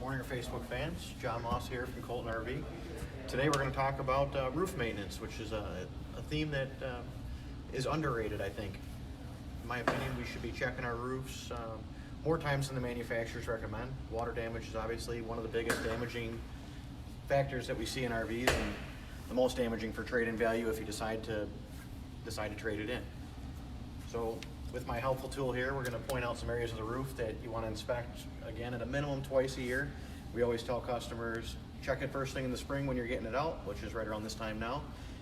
morning, our Facebook fans. John Moss here from Colton RV. Today we're going to talk about roof maintenance, which is a theme that is underrated, I think. In my opinion, we should be checking our roofs more times than the manufacturers recommend. Water damage is obviously one of the biggest damaging factors that we see in RVs, and the most damaging for trade-in value if you decide to trade it in. So with my helpful tool here, we're going to point out some areas of the roof that you want to inspect, again, at a minimum twice a year. We always tell customers, check it first thing in the spring when you're getting it out, which is right around this time now,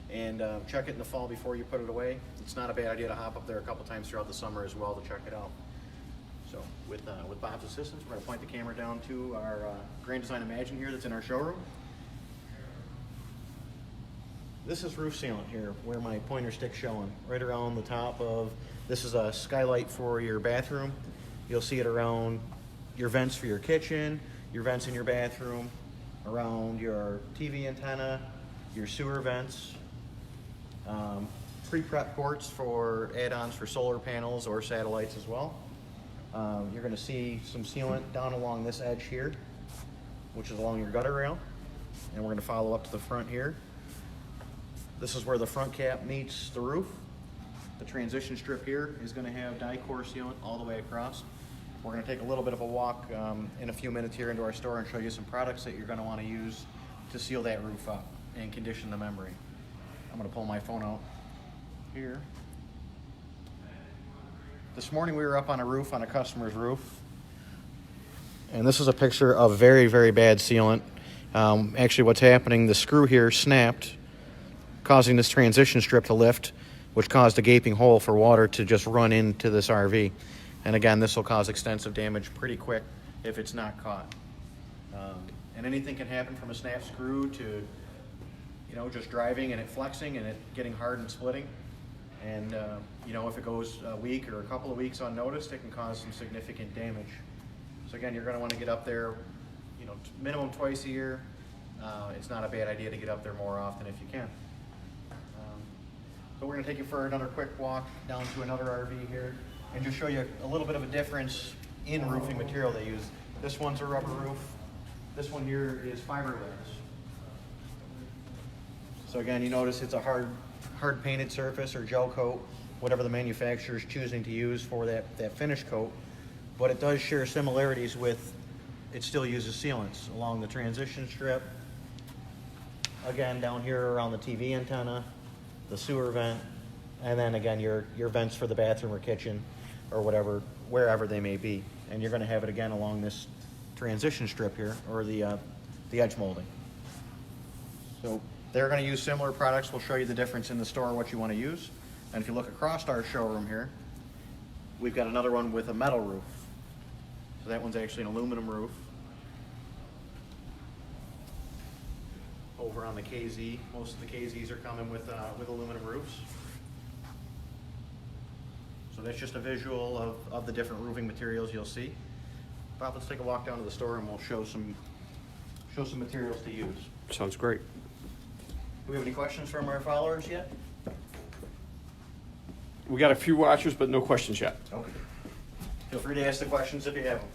and check it in the fall before you put it away. It's not a bad idea to hop up there a couple times throughout the summer as well to check it out. So with Bob's assistance, we're going to point the camera down to our Grand Design Imagine here that's in our showroom. This is roof sealant here, where my pointer stick's showing, right around the top of, this is a skylight for your bathroom. You'll see it around your vents for your kitchen, your vents in your bathroom, around your TV antenna, your sewer vents, pre-prep ports for add-ons for solar panels or satellites as well. You're going to see some sealant down along this edge here, which is along your gutter rail, and we're going to follow up to the front here. This is where the front cap meets the roof. The transition strip here is going to have die-core sealant all the way across. We're going to take a little bit of a walk in a few minutes here into our store and show you some products that you're going to want to use to seal that roof up and condition the membrane. I'm going to pull my phone out here. This morning we were up on a roof, on a customer's roof, and this is a picture of very, very bad sealant. Actually, what's happening, the screw here snapped, causing this transition strip to lift, which caused a gaping hole for water to just run into this RV. And again, this will cause extensive damage pretty quick if it's not caught. And anything can happen from a snap screw to, just driving and it flexing and it getting hard and splitting. And, if it goes a week or a couple of weeks unnoticed, it can cause some significant damage. So again, you're going to want to get up there, minimum twice a year. It's not a bad idea to get up there more often if you can. So we're going to take you for another quick walk down to another RV here and just show you a little bit of a difference in roofing material they use. This one's a rubber roof. This one here is fiberglass. So again, you notice it's a hard painted surface or gel coat, whatever the manufacturer is choosing to use for that finish coat. But it does share similarities with, it still uses sealants along the transition strip. Again, down here around the TV antenna, the sewer vent, and then again your vents for the bathroom or kitchen or whatever, wherever they may be. And you're going to have it again along this transition strip here, or the edge molding. So they're going to use similar products. We'll show you the difference in the store, what you want to use. And if you look across our showroom here, we've got another one with a metal roof. So that one's actually an aluminum roof. Over on the KZ, most of the KZs are coming with aluminum roofs. So that's just a visual of the different roofing materials you'll see. Bob, let's take a walk down to the store and we'll show some materials to use. Sounds great. Do we have any questions from our followers yet? We got a few watchers, but no questions yet. Okay. Feel free to ask the questions if you have them.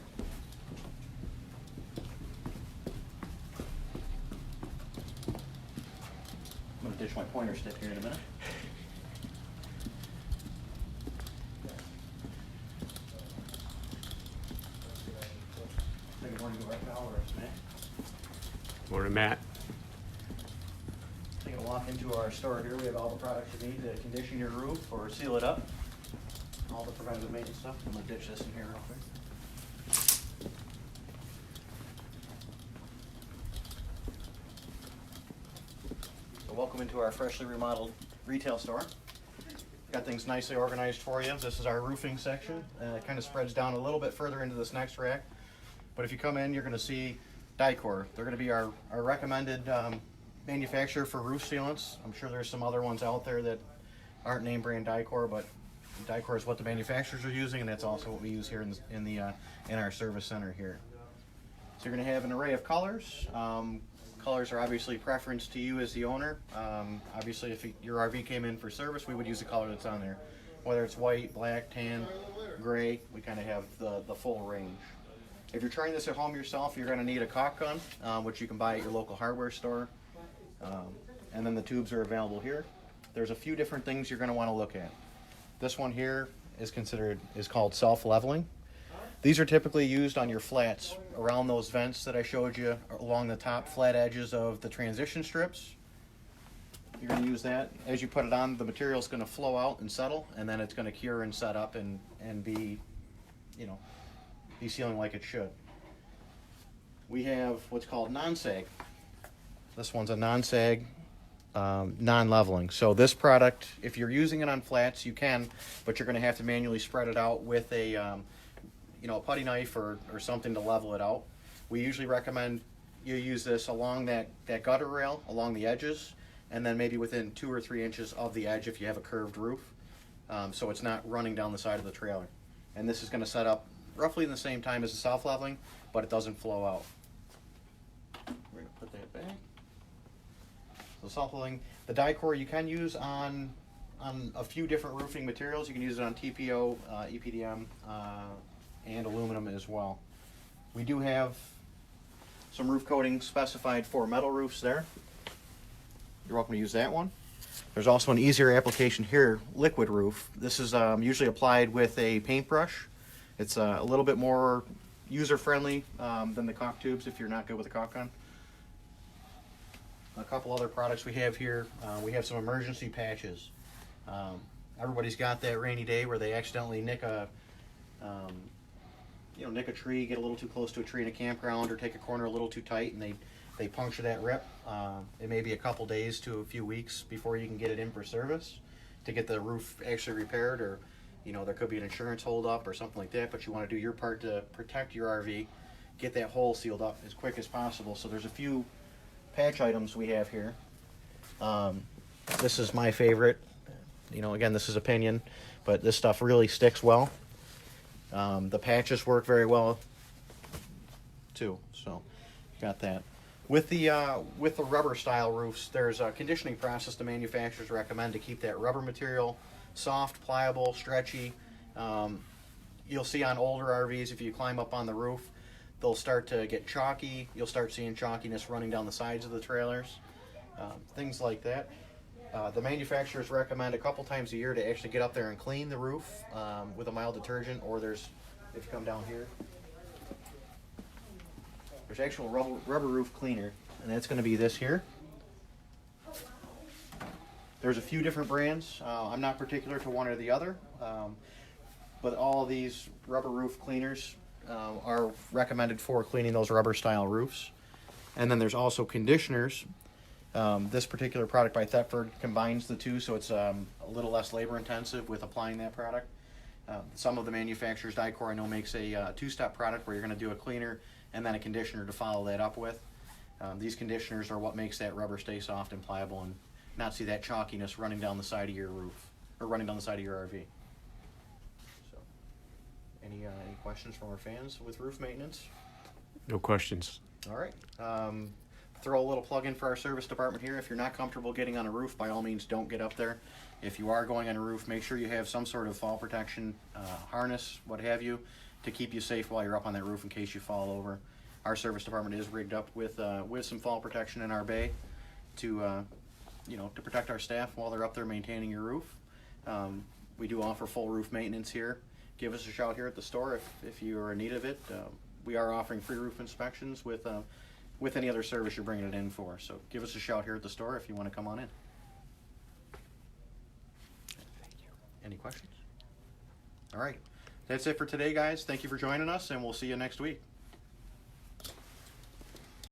I'm going to ditch my pointer stick here in a minute. Good morning to our followers, Matt. Morning, Matt. Taking a walk into our store here. We have all the products you need to condition your roof or seal it up. All the preventative maintenance stuff. I'm going to ditch this in here real quick. So welcome into our freshly remodeled retail store. Got things nicely organized for you. This is our roofing section. It kind of spreads down a little bit further into this next rack. But if you come in, you're going to see die-core. They're going to be our recommended manufacturer for roof sealants. I'm sure there's some other ones out there that aren't name brand die-core, but die-core is what the manufacturers are using, and that's also what we use here in our service center here. So you're going to have an array of colors. Colors are obviously preference to you as the owner. Obviously, if your RV came in for service, we would use the color that's on there. Whether it's white, black, tan, gray, we kind of have the full range. If you're trying this at home yourself, you're going to need a caulk gun, which you can buy at your local hardware store. And then the tubes are available here. There's a few different things you're going to want to look at. This one here is called self-leveling. These are typically used on your flats around those vents that I showed you along the top flat edges of the transition strips. You're going to use that. As you put it on, the material is going to flow out and settle, and then it's going to cure and set up and be, be sealing like it should. We have what's called non-sag. This one's a non-sag, non-leveling. So this product, if you're using it on flats, you can, but you're going to have to manually spread it out with a, a putty knife or something to level it out. We usually recommend you use this along that gutter rail, along the edges, and then maybe within 2 or 3 inches of the edge if you have a curved roof, so it's not running down the side of the trailer. And this is going to set up roughly in the same time as the self-leveling, but it doesn't flow out. We're going to put that back. So self-leveling, the die-core you can use on a few different roofing materials. You can use it on TPO, EPDM, and aluminum as well. We do have some roof coatings specified for metal roofs there. You're welcome to use that one. There's also an easier application here, liquid roof. This is usually applied with a paintbrush. It's a little bit more user-friendly than the caulk tubes if you're not good with a caulk gun. A couple other products we have here. We have some emergency patches. Everybody's got that rainy day where they accidentally nick a tree, get a little too close to a tree in a campground, or take a corner a little too tight, and they puncture that rip. It may be a couple days to a few weeks before you can get it in for service to get the roof actually repaired, or there could be an insurance holdup or something like that, but you want to do your part to protect your RV, get that hole sealed up as quick as possible. So there's a few patch items we have here. This is my favorite. Again, this is opinion, but this stuff really sticks well. The patches work very well too, so got that. With the rubber style roofs, there's a conditioning process the manufacturers recommend to keep that rubber material soft, pliable, stretchy. You'll see on older RVs, if you climb up on the roof, they'll start to get chalky. You'll start seeing chalkiness running down the sides of the trailers, things like that. The manufacturers recommend a couple times a year to actually get up there and clean the roof with a mild detergent, or if you come down here, there's actual rubber roof cleaner, and that's going to be this here. There's a few different brands. I'm not particular to one or the other, but all of these rubber roof cleaners are recommended for cleaning those rubber style roofs. And then there's also conditioners. This particular product by Thetford combines the two, so it's a little less labor intensive with applying that product. Some of the manufacturers, die-core I know, makes a two-step product where you're going to do a cleaner and then a conditioner to follow that up with. These conditioners are what makes that rubber stay soft and pliable and not see that chalkiness running down the side of your roof, or running down the side of your RV. So, any questions from our fans with roof maintenance? No questions. All right. Throw a little plug in for our service department here. If you're not comfortable getting on a roof, by all means don't get up there. If you are going on a roof, make sure you have some sort of fall protection, harness, what have you, to keep you safe while you're up on that roof in case you fall over. Our service department is rigged up with some fall protection in our bay to protect our staff while they're up there maintaining your roof. We do offer full roof maintenance here. Give us a shout here at the store if you are in need of it. We are offering free roof inspections with any other service you're bringing it in for. So give us a shout here at the store if you want to come on in. Thank you. Any questions? All right. That's it for today, guys. Thank you for joining us, and we'll see you next week.